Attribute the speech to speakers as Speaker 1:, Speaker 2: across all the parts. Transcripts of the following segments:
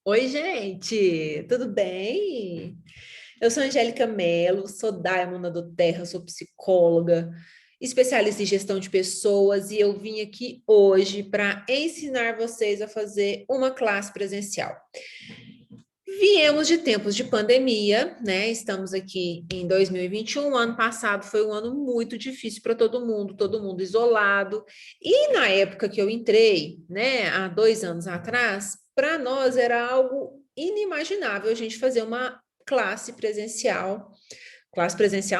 Speaker 1: Oi, gente, tudo bem? Eu sou Angélica Mello, sou Diamond do Terra, sou psicóloga, especialista em gestão de pessoas e eu vim aqui hoje para ensinar vocês a fazer uma classe presencial. Viemos de tempos de pandemia, né? Estamos aqui em 2021. O ano passado foi um ano muito difícil para todo mundo isolado. E na época que eu entrei, né, há 2 anos atrás, para nós era algo inimaginável a gente fazer uma classe presencial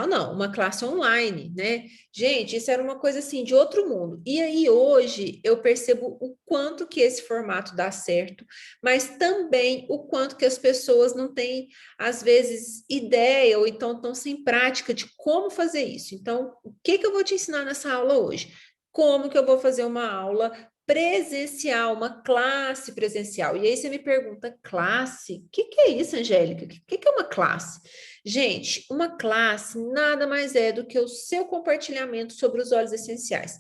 Speaker 1: não, uma classe online, né? Gente, isso era uma coisa assim de outro mundo. E aí hoje eu percebo o quanto que esse formato dá certo, mas também o quanto que as pessoas não têm às vezes ideia ou então estão sem prática de como fazer isso. Então, o que que eu vou te ensinar nessa aula hoje? Como que eu vou fazer uma aula presencial, uma classe presencial? E aí você me pergunta, classe? O que que é isso, Angélica? O que que é uma classe? Gente, uma classe nada mais é do que o seu compartilhamento sobre os óleos essenciais.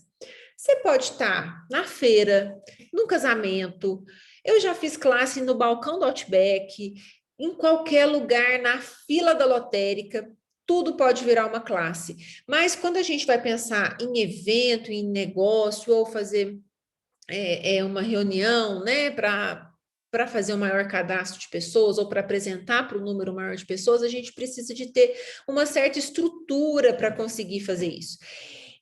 Speaker 1: Você pode estar na feira, num casamento. Eu já fiz classe no balcão do Outback, em qualquer lugar, na fila da lotérica. Tudo pode virar uma classe. Mas quando a gente vai pensar em evento, em negócio, ou fazer uma reunião, né, para fazer um maior cadastro de pessoas ou para apresentar para um número maior de pessoas, a gente precisa de ter uma certa estrutura para conseguir fazer isso.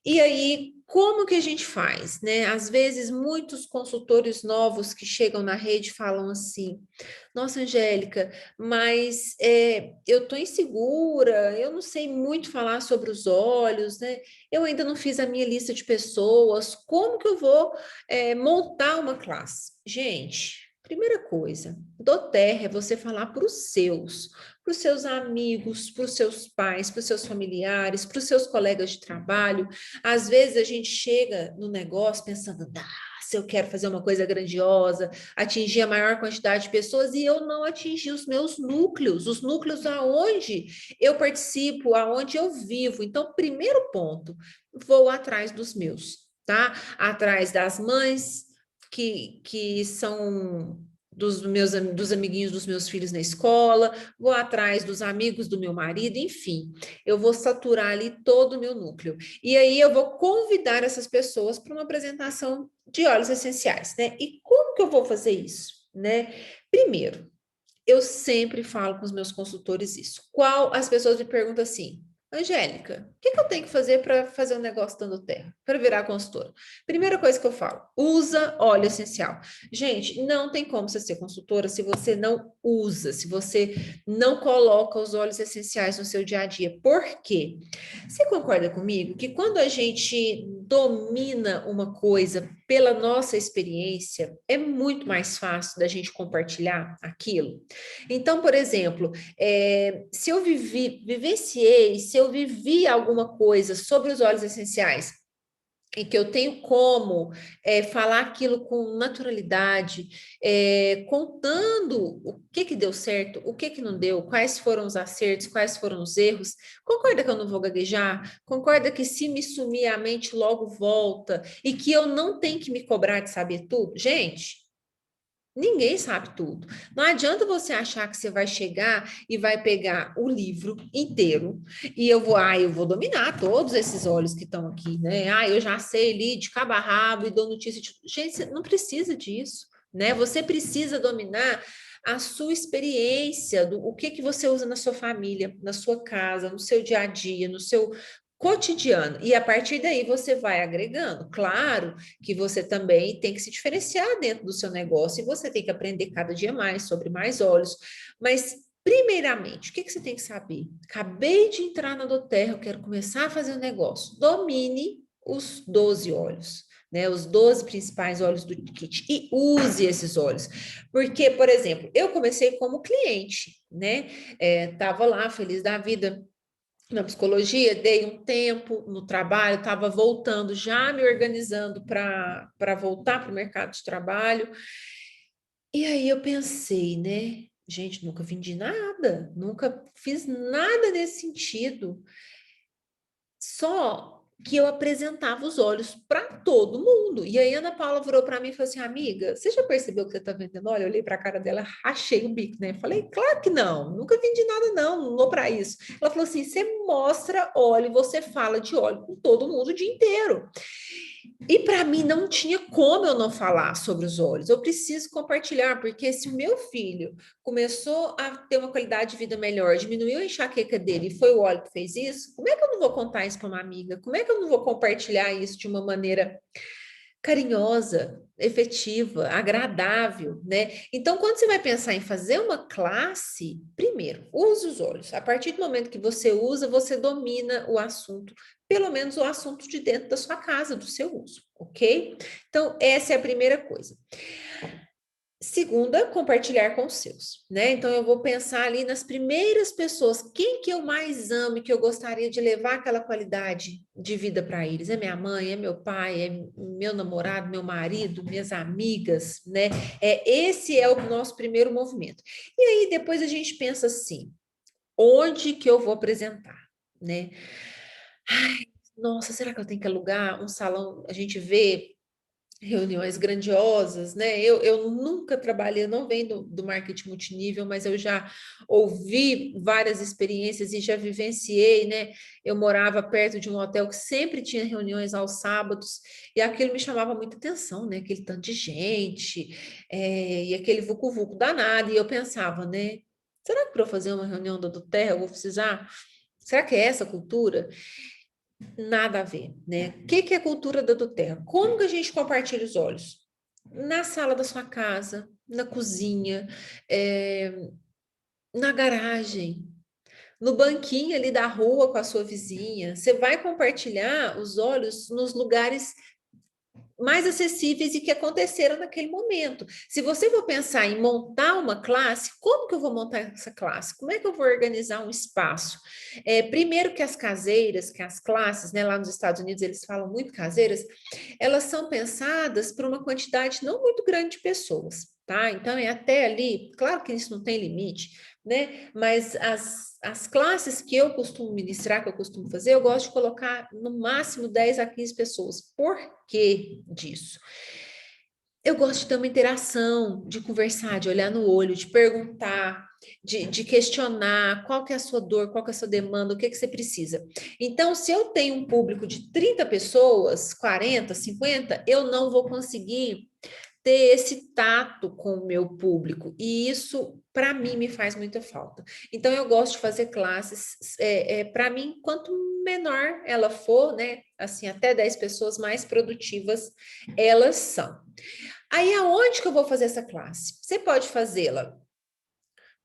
Speaker 1: E aí, como que a gente faz, né? Às vezes, muitos consultores novos que chegam na rede falam assim: Nossa, Angélica, mas eu estou insegura, eu não sei muito falar sobre os olhos, né? Eu ainda não fiz a minha lista de pessoas, como que eu vou montar uma classe? Gente, primeira coisa, do terra é você falar para os seus amigos, para os seus pais, para os seus familiares, para os seus colegas de trabalho. Às vezes a gente chega no negócio pensando, se eu quero fazer uma coisa grandiosa, atingir a maior quantidade de pessoas e eu não atingi os núcleos aonde eu participo, aonde eu vivo. Então, primeiro ponto, vou atrás dos meus, tá? Atrás das mães que são dos amiguinhos dos meus filhos na escola, vou atrás dos amigos do meu marido, enfim, eu vou saturar ali todo o meu núcleo. E aí eu vou convidar essas pessoas para uma apresentação de óleos essenciais, né? E como que eu vou fazer isso, né? Primeiro, eu sempre falo com os meus consultores isso. Qual as pessoas me perguntam assim, Angélica, o que que eu tenho que fazer para fazer um negócio dando terra, para virar consultora? Primeira coisa que eu falo, usa óleo essencial. Gente, não tem como você ser consultora se você não usa, se você não coloca os óleos essenciais no seu dia a dia. Por quê? Você concorda comigo que quando a gente domina uma coisa pela nossa experiência, é muito mais fácil da gente compartilhar aquilo? Então, por exemplo, se eu vivenciei, se eu vivi alguma coisa sobre os óleos essenciais, em que eu tenho como falar aquilo com naturalidade, contando o que que deu certo, o que que não deu, quais foram os acertos, quais foram os erros. Concorda que eu não vou gaguejar? Concorda que se me sumir a mente logo volta e que eu não tenho que me cobrar de saber tudo? Gente, ninguém sabe tudo. Não adianta você achar que você vai chegar e vai pegar o livro inteiro e eu vou dominar todos esses olhos que estão aqui, né? Eu já sei ali de cabo a rabo e dou notícia de... Gente, você não precisa disso, né? Você precisa dominar a sua experiência, o que que você usa na sua família, na sua casa, no seu dia a dia, no seu cotidiano. E a partir daí você vai agregando. Claro que você também tem que se diferenciar dentro do seu negócio e você tem que aprender cada dia mais sobre mais olhos. Mas, primeiramente, o que que você tem que saber? Acabei de entrar na Doterra, eu quero começar a fazer um negócio. Domine os 12 óleos. Né, os 12 principais óleos do kit e use esses óleos, porque, por exemplo, eu comecei como cliente, né? Tava lá feliz da vida na psicologia, dei um tempo no trabalho, estava voltando, já me organizando para voltar para o mercado de trabalho. E aí eu pensei, né? Gente, nunca vendi nada, nunca fiz nada nesse sentido. Só que eu apresentava os olhos para todo mundo. E aí a Ana Paula virou para mim e falou assim, amiga, você já percebeu que você está vendendo óleo? Eu olhei para a cara dela, rachei o bico, né? Falei, claro que não, nunca vendi nada não, não vou para isso. Ela falou assim, você mostra óleo, você fala de óleo com todo mundo o dia inteiro. E para mim não tinha como eu não falar sobre os olhos. Eu preciso compartilhar, porque se o meu filho começou a ter uma qualidade de vida melhor, diminuiu a enxaqueca dele e foi o óleo que fez isso, como é que eu não vou contar isso para uma amiga? Como é que eu não vou compartilhar isso de uma maneira carinhosa, efetiva, agradável, né? Então, quando você vai pensar em fazer uma classe, primeiro, use os olhos. A partir do momento que você usa, você domina o assunto, pelo menos o assunto de dentro da sua casa, do seu uso, ok? Então, essa é a primeira coisa. Segunda, compartilhar com os seus, né? Então eu vou pensar ali nas primeiras pessoas, quem que eu mais amo e que eu gostaria de levar aquela qualidade de vida para eles? É minha mãe, é meu pai, é meu namorado, meu marido, minhas amigas, né? Esse é o nosso primeiro movimento. E aí depois a gente pensa assim, onde que eu vou apresentar, né? Ai, nossa, será que eu tenho que alugar um salão? A gente vê reuniões grandiosas, né? Eu nunca trabalhei, eu não venho do marketing multinível, mas eu já ouvi várias experiências e já vivenciei, né? Eu morava perto de um hotel que sempre tinha reuniões aos sábados, e aquilo me chamava muita atenção, né? Aquele tanto de gente, e aquele vucu-vucu danado, e eu pensava, né? Será que para eu fazer uma reunião da do Terra eu vou precisar? Será que é essa a cultura? Nada a ver, né? O que é cultura da do terra? Como que a gente compartilha os olhos? Na sala da sua casa, na cozinha, é, na garagem, no banquinho ali da rua com a sua vizinha. Você vai compartilhar os olhos nos lugares mais acessíveis e que aconteceram naquele momento. Se você for pensar em montar uma classe, como que eu vou montar essa classe? Como é que eu vou organizar um espaço? Primeiro que as caseiras, que as classes, né, lá nos Estados Unidos eles falam muito caseiras, elas são pensadas para uma quantidade não muito grande de pessoas, tá? Então é até ali, claro que isso não tem limite, né? Mas as classes que eu costumo ministrar, que eu costumo fazer, eu gosto de colocar no máximo 10 a 15 pessoas. Por que disso? Eu gosto de ter uma interação, de conversar, de olhar no olho, de perguntar, de questionar qual que é a sua dor, qual que é a sua demanda, o que que você precisa. Então, se eu tenho um público de 30 pessoas, 40, 50, eu não vou conseguir ter esse tato com o meu público, e isso, para mim, me faz muita falta. Então, eu gosto de fazer classes, para mim, quanto menor ela for, né, assim, até 10 pessoas mais produtivas elas são. Aí, aonde que eu vou fazer essa classe? Você pode fazê-la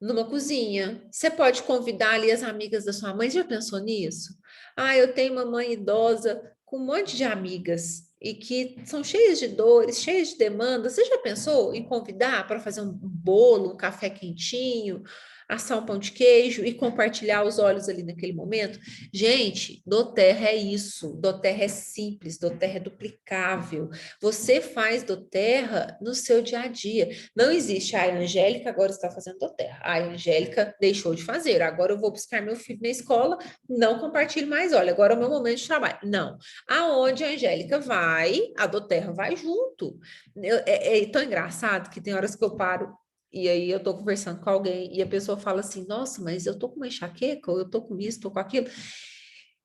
Speaker 1: numa cozinha, você pode convidar ali as amigas da sua mãe, você já pensou nisso? Ah, eu tenho uma mãe idosa com um monte de amigas e que são cheias de dores, cheias de demandas. Você já pensou em convidar para fazer um bolo, um café quentinho, assar um pão de queijo e compartilhar os olhos ali naquele momento? Gente, doTERRA é isso, doTERRA é simples, doTERRA é duplicável. Você faz doTERRA no seu dia a dia. Não existe, a Angélica agora está fazendo doTERRA. A Angélica deixou de fazer, agora eu vou buscar meu filho na escola, não compartilho mais, olha, agora é o meu momento de trabalho. Não. Aonde a Angélica vai, a doTERRA vai junto. É tão engraçado que tem horas que eu paro e aí eu tô conversando com alguém e a pessoa fala assim, nossa, mas eu tô com uma enxaqueca, ou eu tô com isso, tô com aquilo.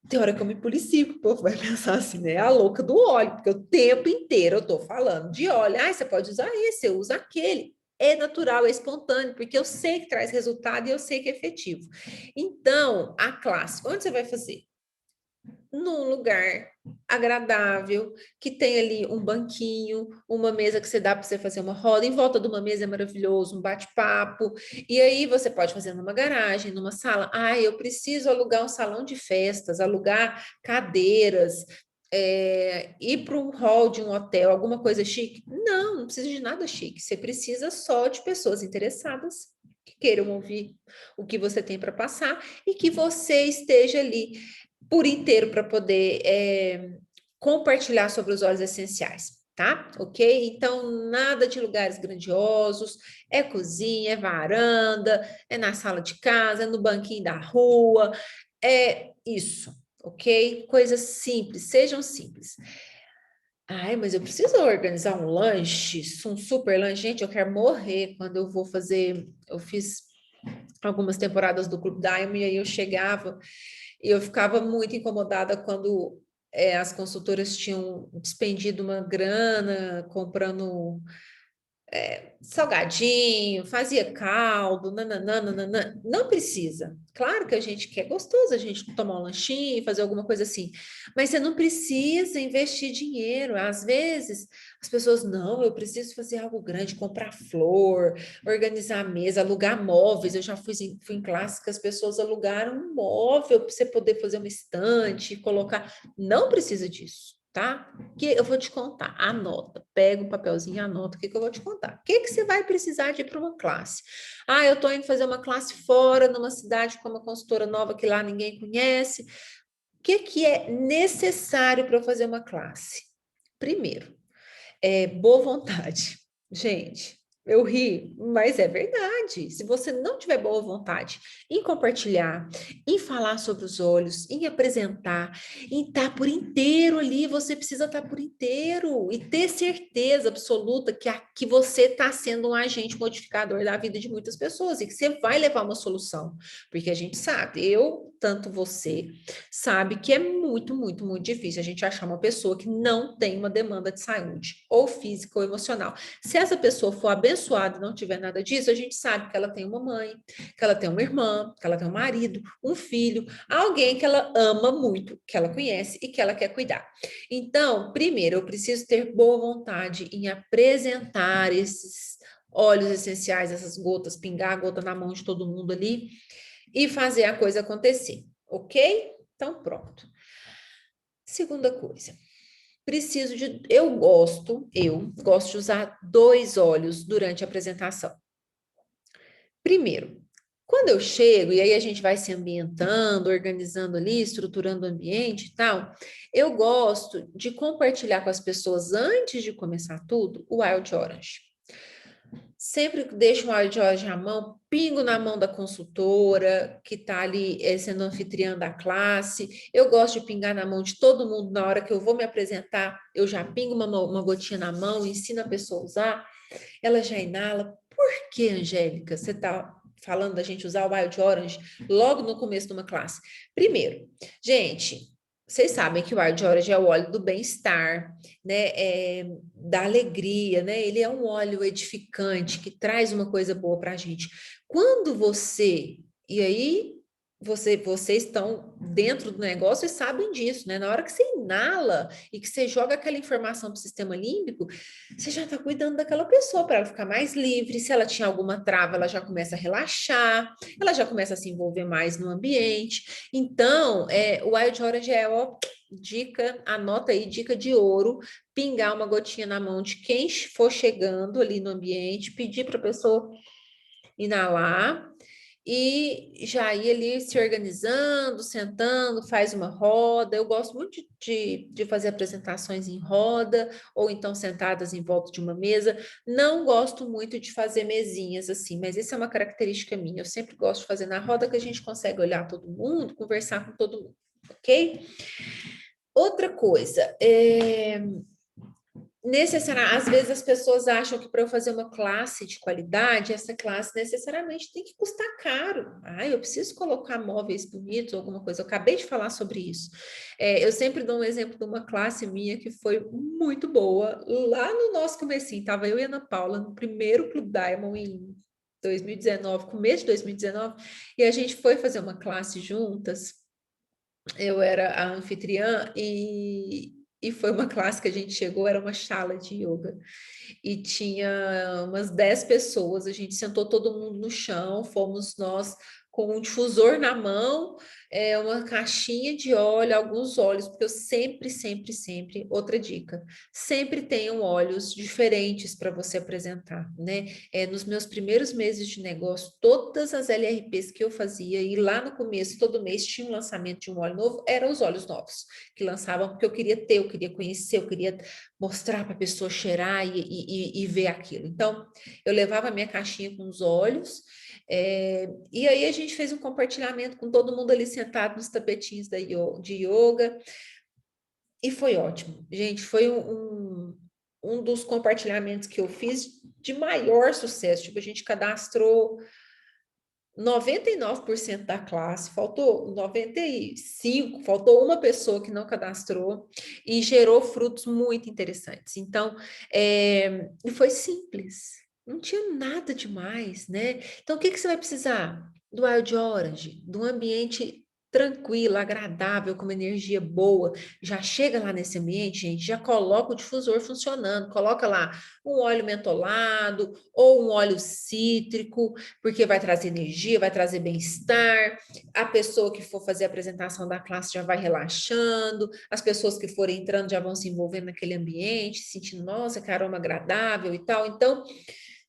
Speaker 1: Tem hora que eu me policio, que o povo vai pensar assim, né? A louca do óleo, porque o tempo inteiro eu tô falando de óleo. Ah, você pode usar esse, eu uso aquele. É natural, é espontâneo, porque eu sei que traz resultado e eu sei que é efetivo. Então, a classe, onde você vai fazer? Num lugar agradável, que tem ali um banquinho, uma mesa que você dá para você fazer uma roda, em volta de uma mesa é maravilhoso, um bate-papo, e aí você pode fazer numa garagem, numa sala. Ah, eu preciso alugar um salão de festas, alugar cadeiras, ir para um hall de um hotel, alguma coisa chique? Não, não precisa de nada chique, você precisa só de pessoas interessadas que queiram ouvir o que você tem para passar e que você esteja ali por inteiro para poder compartilhar sobre os óleos essenciais, tá? Ok? Então, nada de lugares grandiosos, é cozinha, é varanda, é na sala de casa, é no banquinho da rua, é isso, ok? Coisas simples, sejam simples. Ai, mas eu preciso organizar um lanche, um super lanche. Gente, eu quero morrer quando eu vou fazer. Eu fiz algumas temporadas do Clube Diamond e aí eu chegava e eu ficava muito incomodada quando as consultoras tinham despendido uma grana comprando salgadinho, fazia caldo, nananana. Não precisa. Claro que a gente quer gostoso, a gente tomar um lanchinho, fazer alguma coisa assim, mas você não precisa investir dinheiro. Às vezes, as pessoas, não, eu preciso fazer algo grande, comprar flor, organizar a mesa, alugar móveis. Eu já fui em classe que as pessoas alugaram um móvel para você poder fazer uma estante, colocar. Não precisa disso. Tá? Que eu vou te contar, anota, pega um papelzinho e anota o que eu vou te contar. O que você vai precisar de ir para uma classe? Ah, eu estou indo fazer uma classe fora, numa cidade com uma consultora nova que lá ninguém conhece. O que é necessário para eu fazer uma classe? Primeiro, boa vontade. Gente, eu ri, mas é verdade. Se você não tiver boa vontade em compartilhar, em falar sobre os olhos, em apresentar, em estar por inteiro ali, você precisa estar por inteiro e ter certeza absoluta que você está sendo um agente modificador da vida de muitas pessoas e que você vai levar uma solução. Porque a gente sabe, eu, tanto você, sabe que é muito, muito, muito difícil a gente achar uma pessoa que não tem uma demanda de saúde, ou física ou emocional. Se essa pessoa for abençoada e não tiver nada disso, a gente sabe que ela tem uma mãe, que ela tem uma irmã, que ela tem um marido, um filho, alguém que ela ama muito, que ela conhece e que ela quer cuidar. Então, primeiro, eu preciso ter boa vontade em apresentar esses óleos essenciais, essas gotas, pingar a gota na mão de todo mundo ali e fazer a coisa acontecer, ok? Então, pronto. Segunda coisa, eu gosto de usar 2 óleos durante a apresentação. Primeiro, quando eu chego, e aí a gente vai se ambientando, organizando ali, estruturando o ambiente e tal, eu gosto de compartilhar com as pessoas, antes de começar tudo, o Wild Orange. Sempre deixo um Wild Orange na mão, pingo na mão da consultora, que está ali sendo anfitriã da classe. Eu gosto de pingar na mão de todo mundo na hora que eu vou me apresentar. Eu já pingo uma gotinha na mão, ensino a pessoa a usar. Ela já inala. Por que, Angélica, você está falando da gente usar o Wild Orange logo no começo de uma classe? Primeiro, gente, vocês sabem que o Wild Orange é o óleo do bem-estar, né? Da alegria, né? Ele é um óleo edificante que traz uma coisa boa para a gente. Quando você, e aí vocês estão dentro do negócio e sabem disso, né? Na hora que você inala e que você joga aquela informação para o sistema límbico, você já está cuidando daquela pessoa para ela ficar mais livre. Se ela tinha alguma trava, ela já começa a relaxar, ela já começa a se envolver mais no ambiente. Então, o Wild Orange dica, anota aí, dica de ouro, pingar uma gotinha na mão de quem for chegando ali no ambiente, pedir para a pessoa inalar e já ir ali se organizando, sentando, faz uma roda. Eu gosto muito de fazer apresentações em roda, ou então sentadas em volta de uma mesa. Não gosto muito de fazer mesinhas assim, mas isso é uma característica minha. Eu sempre gosto de fazer na roda que a gente consegue olhar todo mundo, conversar com todo mundo, ok? Outra coisa, às vezes as pessoas acham que para eu fazer uma classe de qualidade, essa classe necessariamente tem que custar caro. Ah, eu preciso colocar móveis bonitos, alguma coisa. Eu acabei de falar sobre isso. Eu sempre dou um exemplo de uma classe minha que foi muito boa. Lá no nosso comecinho, estava eu e a Ana Paula no primeiro Clube Diamond em 2019, começo de 2019, e a gente foi fazer uma classe juntas. Eu era a anfitriã e foi uma classe que a gente chegou, era uma sala de yoga e tinha umas 10 pessoas, a gente sentou todo mundo no chão, fomos nós com um difusor na mão, uma caixinha de óleo, alguns óleos, porque eu sempre, sempre, sempre, outra dica, sempre tenham óleos diferentes para você apresentar, né? Nos meus primeiros meses de negócio, todas as LRPs que eu fazia, e lá no começo, todo mês tinha um lançamento de um óleo novo, eram os óleos novos que lançavam, porque eu queria ter, eu queria conhecer, eu queria mostrar para a pessoa cheirar e ver aquilo. Então, eu levava a minha caixinha com os óleos, E aí a gente fez um compartilhamento com todo mundo ali sentado nos tapetinhos de yoga, e foi ótimo. Gente, foi um dos compartilhamentos que eu fiz de maior sucesso. Tipo, a gente cadastrou 99% da classe, faltou 95%, faltou uma pessoa que não cadastrou e gerou frutos muito interessantes. Então, e foi simples, não tinha nada demais, né? Então, o que que você vai precisar? Do Wild Orange, de um ambiente tranquilo, agradável, com uma energia boa. Já chega lá nesse ambiente, gente, já coloca o difusor funcionando, coloca lá um óleo mentolado ou um óleo cítrico, porque vai trazer energia, vai trazer bem-estar. A pessoa que for fazer a apresentação da classe já vai relaxando, as pessoas que forem entrando já vão se envolvendo naquele ambiente, sentindo, nossa, que aroma agradável e tal. Então,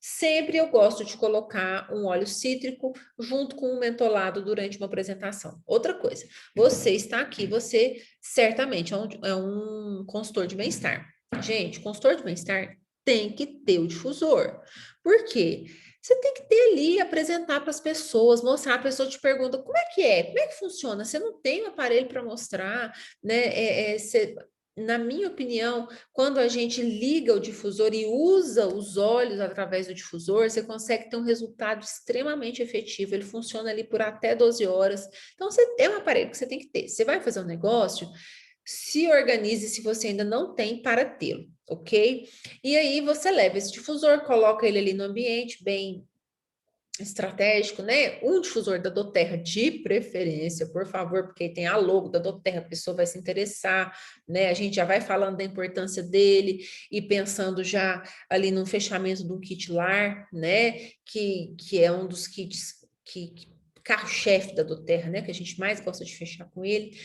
Speaker 1: sempre eu gosto de colocar um óleo cítrico junto com um mentolado durante uma apresentação. Outra coisa, você está aqui, você certamente é um consultor de bem-estar. Gente, consultor de bem-estar tem que ter o difusor. Por quê? Você tem que ter ali, apresentar para as pessoas, mostrar, a pessoa te pergunta como é que é, como é que funciona? Você não tem um aparelho para mostrar, né? Na minha opinião, quando a gente liga o difusor e usa os olhos através do difusor, você consegue ter um resultado extremamente efetivo. Ele funciona ali por até 12 horas. Então, você é um aparelho que você tem que ter. Você vai fazer um negócio, se organize se você ainda não tem para tê-lo, ok? E aí você leva esse difusor, coloca ele ali no ambiente bem estratégico, né? Um difusor da Doterra de preferência, por favor, porque tem a logo da Doterra, a pessoa vai se interessar, né? A gente já vai falando da importância dele e pensando já ali no fechamento de um kit lar, né? Que é um dos kits que carro-chefe da Doterra, né? Que a gente mais gosta de fechar com ele.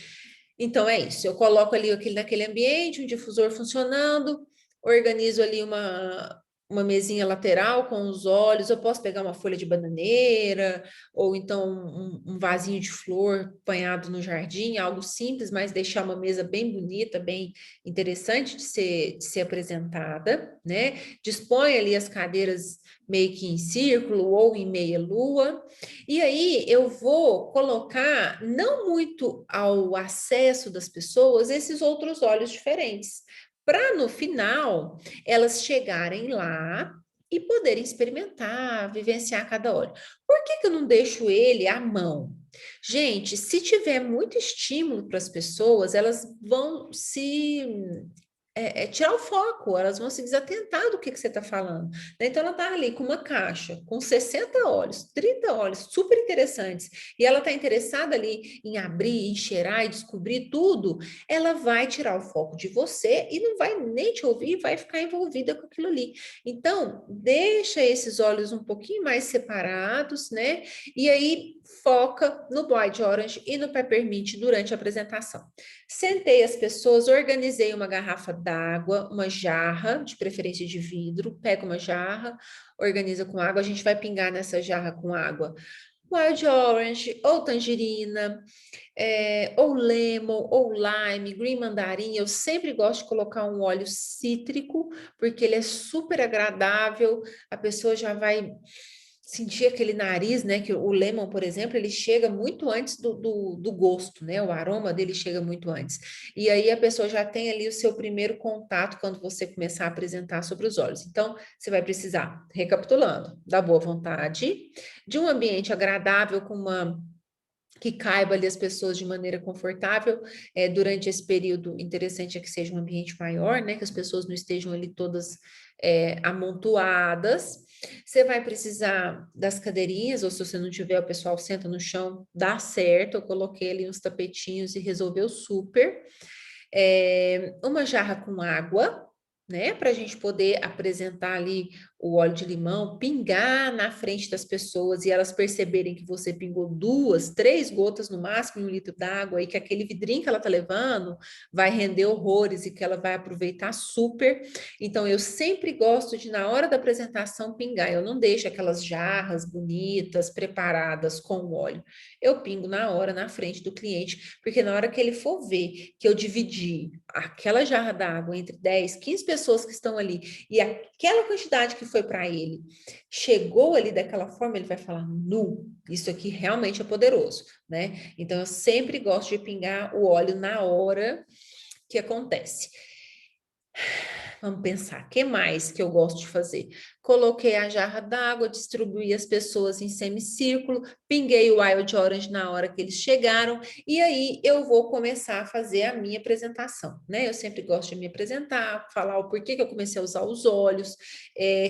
Speaker 1: Então é isso, eu coloco ali naquele ambiente, um difusor funcionando, organizo ali uma mesinha lateral com os olhos, eu posso pegar uma folha de bananeira, ou então um vasinho de flor apanhado no jardim, algo simples, mas deixar uma mesa bem bonita, bem interessante de ser apresentada, né? Dispõe ali as cadeiras meio que em círculo ou em meia lua, e aí eu vou colocar, não muito ao acesso das pessoas, esses outros olhos diferentes, para no final elas chegarem lá e poderem experimentar, vivenciar cada óleo. Por que que eu não deixo ele à mão? Gente, se tiver muito estímulo para as pessoas, elas vão se tirar o foco, elas vão se desatentar do que você está falando, né? Então, ela está ali com uma caixa, com 60 óleos, 30 óleos, super interessantes, e ela está interessada ali em abrir, em cheirar e descobrir tudo, ela vai tirar o foco de você e não vai nem te ouvir, vai ficar envolvida com aquilo ali. Então, deixa esses óleos um pouquinho mais separados, né? E aí, foca no White Orange e no Peppermint durante a apresentação. Sentei as pessoas, organizei uma garrafa d'água, uma jarra, de preferência de vidro, pega uma jarra, organiza com água, a gente vai pingar nessa jarra com água Wild Orange, ou tangerina, ou lemon, ou lime, green mandarim. Eu sempre gosto de colocar um óleo cítrico, porque ele é super agradável, a pessoa já vai sentir aquele nariz, né? Que o lemon, por exemplo, ele chega muito antes do gosto, né? O aroma dele chega muito antes. E aí a pessoa já tem ali o seu primeiro contato quando você começar a apresentar sobre os olhos. Então, você vai precisar, recapitulando, da boa vontade, de um ambiente agradável com uma que caiba ali as pessoas de maneira confortável. Durante esse período. Interessante é que seja um ambiente maior, né? Que as pessoas não estejam ali todas amontoadas. Você vai precisar das cadeirinhas, ou se você não tiver, o pessoal senta no chão, dá certo. Eu coloquei ali uns tapetinhos e resolveu super. Uma jarra com água, né? Para a gente poder apresentar ali o óleo de limão, pingar na frente das pessoas e elas perceberem que você pingou 2, 3 gotas no máximo em 1 litro d'água e que aquele vidrinho que ela tá levando vai render horrores e que ela vai aproveitar super. Então, eu sempre gosto de, na hora da apresentação, pingar. Eu não deixo aquelas jarras bonitas, preparadas com o óleo. Eu pingo na hora, na frente do cliente, porque na hora que ele for ver que eu dividi aquela jarra d'água entre 10, 15 pessoas que estão ali e aquela quantidade que foi para ele, chegou ali daquela forma, ele vai falar, nu, isso aqui realmente é poderoso, né? Então, eu sempre gosto de pingar o óleo na hora que acontece. Vamos pensar, o que mais que eu gosto de fazer? Coloquei a jarra d'água, distribuí as pessoas em semicírculo, pinguei o Wild Orange na hora que eles chegaram, e aí eu vou começar a fazer a minha apresentação, né? Eu sempre gosto de me apresentar, falar o porquê que eu comecei a usar os olhos,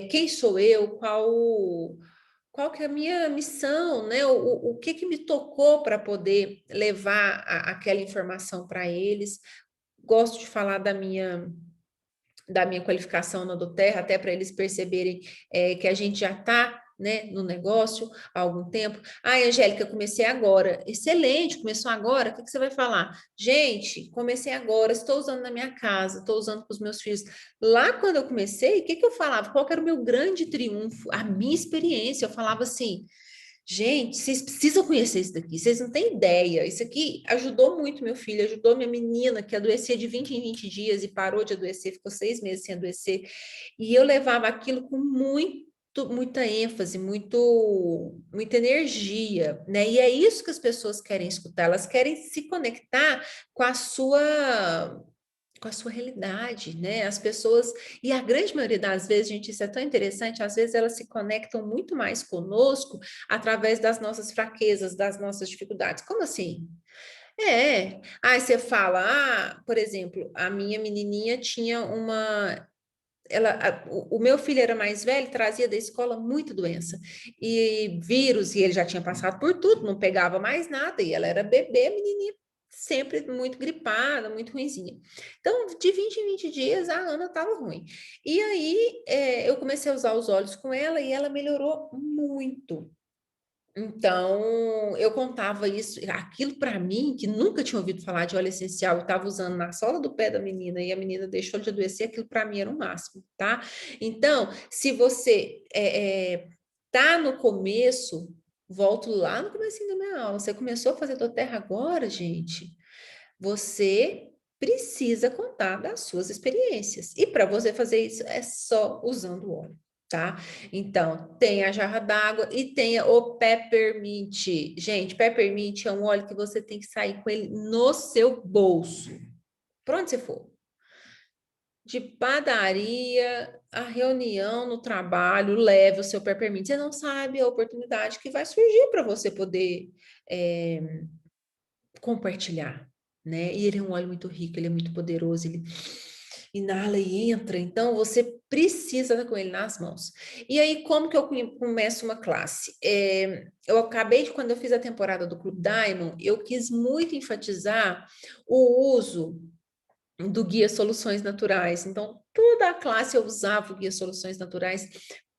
Speaker 1: quem sou eu, qual que é a minha missão, né? O que me tocou para poder levar aquela informação para eles. Gosto de falar da minha qualificação na do Terra, até para eles perceberem que a gente já está, né, no negócio há algum tempo. Ai, Angélica, comecei agora. Excelente, começou agora? O que você vai falar? Gente, comecei agora, estou usando na minha casa, estou usando com os meus filhos. Lá quando eu comecei, o que eu falava? Qual que era o meu grande triunfo? A minha experiência. Eu falava assim, gente, vocês precisam conhecer isso daqui, vocês não têm ideia. Isso aqui ajudou muito meu filho, ajudou minha menina, que adoecia de 20 em 20 dias e parou de adoecer, ficou 6 meses sem adoecer. E eu levava aquilo com muita ênfase, muita energia, né? E é isso que as pessoas querem escutar, elas querem se conectar com a sua realidade, né? As pessoas, e a grande maioria das vezes, gente, isso é tão interessante, às vezes elas se conectam muito mais conosco através das nossas fraquezas, das nossas dificuldades. Como assim? Aí você fala, por exemplo, a minha menininha tinha o meu filho era mais velho, trazia da escola muita doença e vírus, e ele já tinha passado por tudo, não pegava mais nada, e ela era bebê, menininha, sempre muito gripada, muito ruinzinha. Então, de 20 em 20 dias, a Ana estava ruim. E aí, eu comecei a usar os olhos com ela e ela melhorou muito. Então, eu contava isso, aquilo para mim, que nunca tinha ouvido falar de óleo essencial, e estava usando na sola do pé da menina, e a menina deixou de adoecer, aquilo para mim era o máximo, tá? Então, se você tá no começo, volto lá no comecinho da minha aula, você começou a fazer doTERRA agora, gente, você precisa contar das suas experiências. E para você fazer isso, é só usando óleo, tá? Então, tem a jarra d'água e tem o Peppermint. Gente, Peppermint é um óleo que você tem que sair com ele no seu bolso. Para onde você for. De padaria, a reunião no trabalho, leve o seu Peppermint. Você não sabe a oportunidade que vai surgir para você poder compartilhar, né? E ele é um óleo muito rico, ele é muito poderoso, ele inala e entra, então você precisa estar com ele nas mãos. E aí, como que eu começo uma classe? Eu acabei de, quando eu fiz a temporada do Clube Diamond, eu quis muito enfatizar o uso do Guia Soluções Naturais. Então, toda a classe eu usava o Guia Soluções Naturais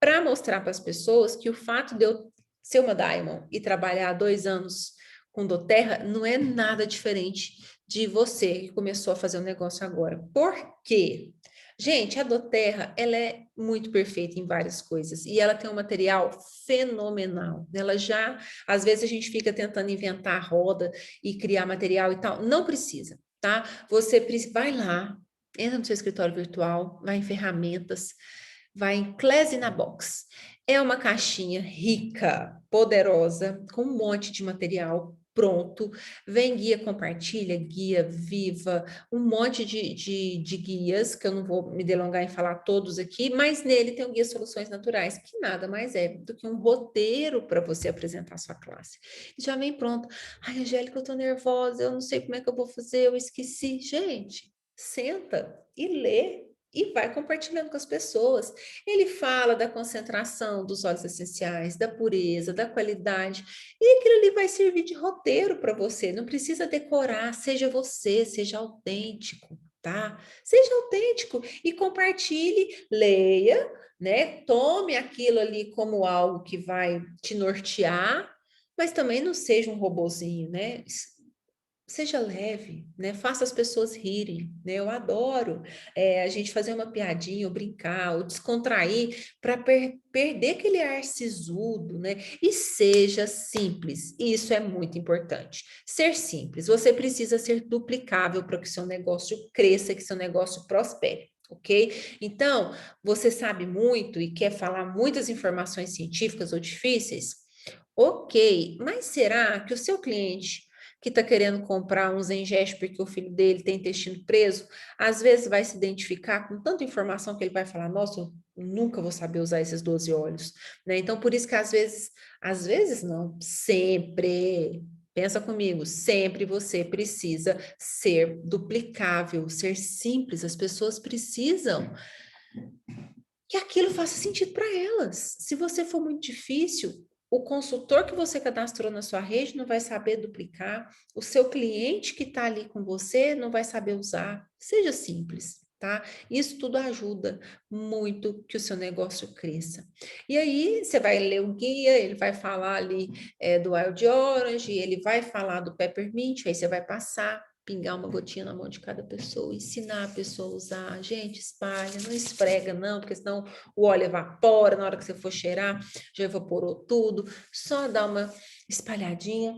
Speaker 1: para mostrar para as pessoas que o fato de eu ser uma Diamond e trabalhar há 2 anos com doTERRA não é nada diferente de você que começou a fazer o negócio agora. Por quê? Gente, a doTERRA, ela é muito perfeita em várias coisas e ela tem um material fenomenal. Ela já, às vezes a gente fica tentando inventar a roda e criar material e tal, não precisa, tá? Você vai lá, entra no seu escritório virtual, vai em ferramentas, vai em Class in a Box. É uma caixinha rica, poderosa, com um monte de material pronto. Vem guia compartilha, guia viva, um monte de guias, que eu não vou me delongar em falar todos aqui, mas nele tem o Guia Soluções Naturais, que nada mais é do que um roteiro para você apresentar a sua classe. E já vem pronto. Ai, Angélica, eu tô nervosa, eu não sei como é que eu vou fazer, eu esqueci. Gente, senta e lê e vai compartilhando com as pessoas. Ele fala da concentração dos óleos essenciais, da pureza, da qualidade, e aquilo ali vai servir de roteiro para você. Não precisa decorar, seja você, seja autêntico, tá? Seja autêntico e compartilhe, leia, né? Tome aquilo ali como algo que vai te nortear, mas também não seja um robozinho, né? Seja leve, né? Faça as pessoas rirem, né? Eu adoro a gente fazer uma piadinha, ou brincar, ou descontrair para perder aquele ar sisudo, né? E seja simples. Isso é muito importante. Ser simples. Você precisa ser duplicável para que seu negócio cresça, que seu negócio prospere. ok? Então, você sabe muito e quer falar muitas informações científicas ou difíceis? Ok, mas será que o seu cliente que está querendo comprar um Zengest porque o filho dele tem intestino preso, às vezes vai se identificar com tanta informação que ele vai falar, nossa, eu nunca vou saber usar esses 12 óleos, né? Então, por isso que às vezes não, sempre, pensa comigo, sempre você precisa ser duplicável, ser simples, as pessoas precisam que aquilo faça sentido para elas. Se você for muito difícil, o consultor que você cadastrou na sua rede não vai saber duplicar, o seu cliente que está ali com você não vai saber usar. Seja simples, tá? Isso tudo ajuda muito que o seu negócio cresça. E aí, você vai ler o guia, ele vai falar ali do Wild Orange, ele vai falar do Peppermint, aí você vai passar pingar uma gotinha na mão de cada pessoa, ensinar a pessoa a usar. Gente, espalha, não esfrega não, porque senão o óleo evapora, na hora que você for cheirar, já evaporou tudo. Só dá uma espalhadinha.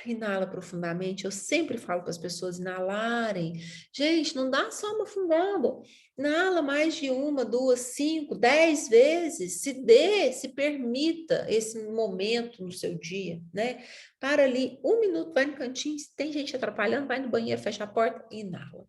Speaker 1: Inala profundamente. Eu sempre falo para as pessoas inalarem. Gente, não dá só uma fungada. Inala mais de uma, duas, 5, 10 vezes. Se dê, se permita esse momento no seu dia, né? Para ali, 1 minuto, vai no cantinho. Se tem gente atrapalhando, vai no banheiro, fecha a porta e inala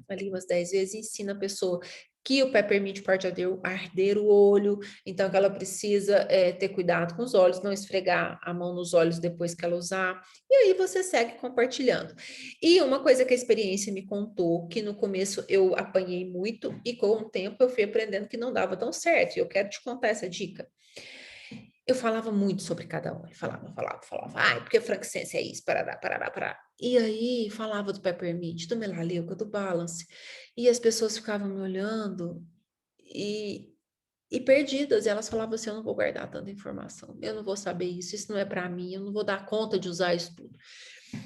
Speaker 1: ali umas 10 vezes e ensina a pessoa que o peppermint pode arder o olho, então que ela precisa ter cuidado com os olhos, não esfregar a mão nos olhos depois que ela usar, e aí você segue compartilhando. E uma coisa que a experiência me contou, que no começo eu apanhei muito, e com o tempo eu fui aprendendo que não dava tão certo, e eu quero te contar essa dica. Eu falava muito sobre cada óleo, falava. Ai, porque frankincense é isso, parará, parará, parará. E aí falava do peppermint, do melaleuca, do balance. E as pessoas ficavam me olhando e, e perdidas. E elas falavam assim, eu não vou guardar tanta informação, eu não vou saber isso não é para mim, eu não vou dar conta de usar isso tudo.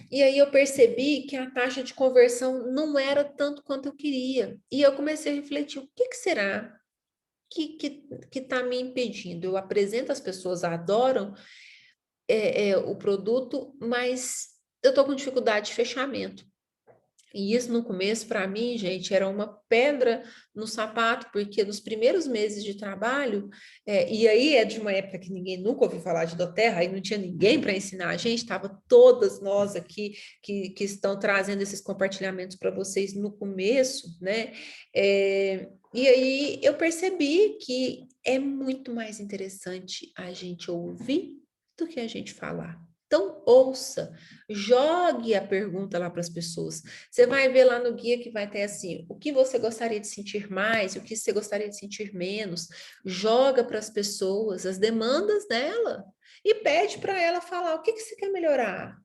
Speaker 1: E aí eu percebi que a taxa de conversão não era tanto quanto eu queria. E eu comecei a refletir, o que será que está me impedindo? Eu apresento, as pessoas adoram o produto, mas eu estou com dificuldade de fechamento. E isso no começo, para mim, gente, era uma pedra no sapato, porque nos primeiros meses de trabalho, e aí é de uma época que ninguém nunca ouviu falar de doTERRA, aí não tinha ninguém para ensinar a gente, estava todas nós aqui que estão trazendo esses compartilhamentos para vocês no começo, né? E aí eu percebi que é muito mais interessante a gente ouvir do que a gente falar. Então, ouça, jogue a pergunta lá para as pessoas. Você vai ver lá no guia que vai ter assim, o que você gostaria de sentir mais, o que você gostaria de sentir menos. Joga para as pessoas as demandas dela e pede para ela falar o que você quer melhorar.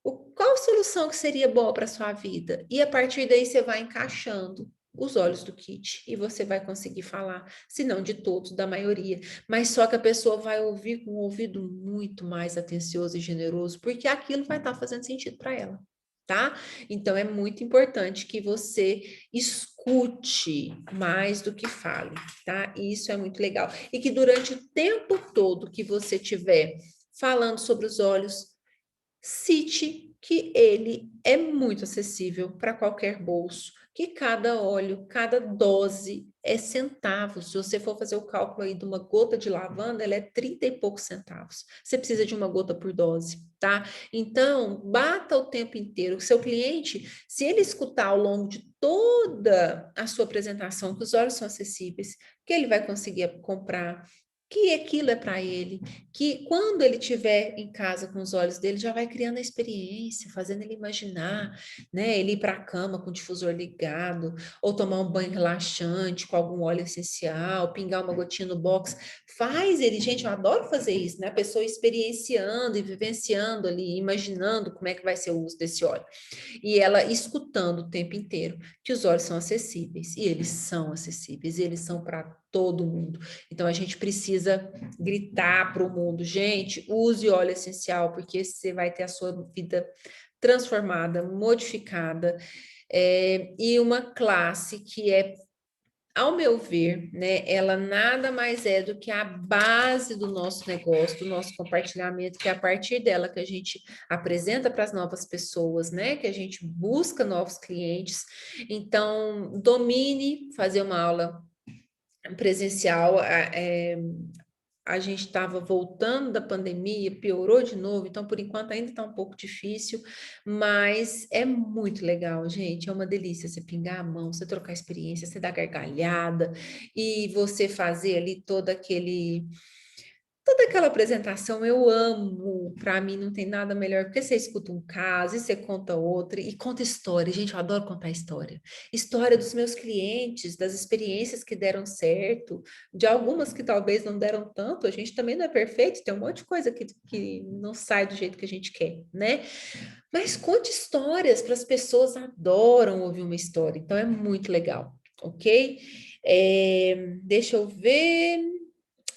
Speaker 1: Qual solução que seria boa para a sua vida? E a partir daí você vai encaixando os olhos do kit e você vai conseguir falar, se não de todos, da maioria, mas só que a pessoa vai ouvir com um ouvido muito mais atencioso e generoso, porque aquilo vai estar fazendo sentido para ela, tá? Então é muito importante que você escute mais do que fale, tá? E isso é muito legal. E que durante o tempo todo que você tiver falando sobre os olhos, cite que ele é muito acessível para qualquer bolso, que cada óleo, cada dose é centavos. Se você for fazer o cálculo aí de uma gota de lavanda, ela é 30 e poucos centavos. Você precisa de uma gota por dose, tá? Então, bata o tempo inteiro. O seu cliente, se ele escutar ao longo de toda a sua apresentação que os óleos são acessíveis, que ele vai conseguir comprar, que aquilo é para ele, que quando ele estiver em casa com os olhos dele, já vai criando a experiência, fazendo ele imaginar, né? Ele ir para a cama com o difusor ligado, ou tomar um banho relaxante com algum óleo essencial, pingar uma gotinha no box. Faz ele, gente, eu adoro fazer isso, né? A pessoa experienciando e vivenciando ali, imaginando como é que vai ser o uso desse óleo. E ela escutando o tempo inteiro que os óleos são acessíveis, e eles são acessíveis, e eles são para todo mundo. Então a gente precisa gritar para o mundo, gente, use óleo essencial, porque você vai ter a sua vida transformada, modificada, e uma classe que é ao meu ver, né, ela nada mais é do que a base do nosso negócio, do nosso compartilhamento, que é a partir dela que a gente apresenta para as novas pessoas, né, que a gente busca novos clientes. Então, domine fazer uma aula presencial. A gente estava voltando da pandemia, piorou de novo, então por enquanto ainda está um pouco difícil, mas é muito legal, gente. É uma delícia você pingar a mão, você trocar experiência, você dar gargalhada e você fazer ali toda aquela apresentação. Eu amo, para mim não tem nada melhor, porque você escuta um caso e você conta outro e conta história. Gente, eu adoro contar história. História dos meus clientes, das experiências que deram certo, de algumas que talvez não deram tanto. A gente também não é perfeito, tem um monte de coisa que não sai do jeito que a gente quer, né? Mas conte histórias, para as pessoas adoram ouvir uma história, então é muito legal, ok? Deixa eu ver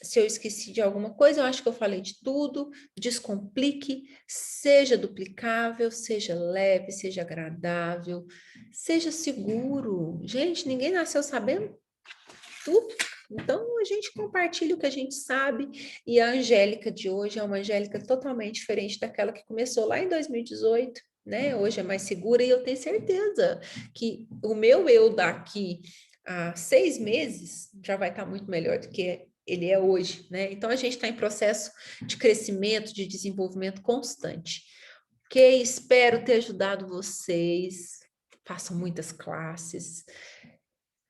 Speaker 1: se eu esqueci de alguma coisa. Eu acho que eu falei de tudo. Descomplique, seja duplicável, seja leve, seja agradável, seja seguro. Gente, ninguém nasceu sabendo tudo. Então, a gente compartilha o que a gente sabe, e a Angélica de hoje é uma Angélica totalmente diferente daquela que começou lá em 2018, né? Hoje é mais segura, e eu tenho certeza que o meu eu daqui a 6 meses já vai estar muito melhor do que ele é hoje, né? Então, a gente está em processo de crescimento, de desenvolvimento constante. Ok? Espero ter ajudado vocês. Façam muitas classes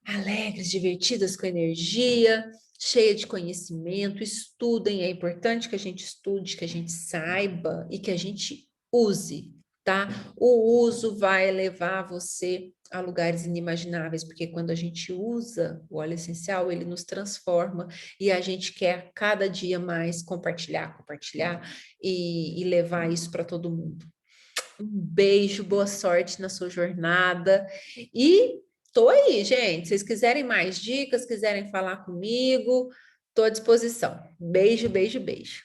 Speaker 1: alegres, divertidas, com energia, cheia de conhecimento. Estudem, é importante que a gente estude, que a gente saiba e que a gente use, tá? O uso vai levar você a lugares inimagináveis, porque quando a gente usa o óleo essencial, ele nos transforma e a gente quer cada dia mais compartilhar e levar isso para todo mundo. Um beijo, boa sorte na sua jornada. E tô aí, gente. Se vocês quiserem mais dicas, quiserem falar comigo, tô à disposição. Beijo, beijo, beijo.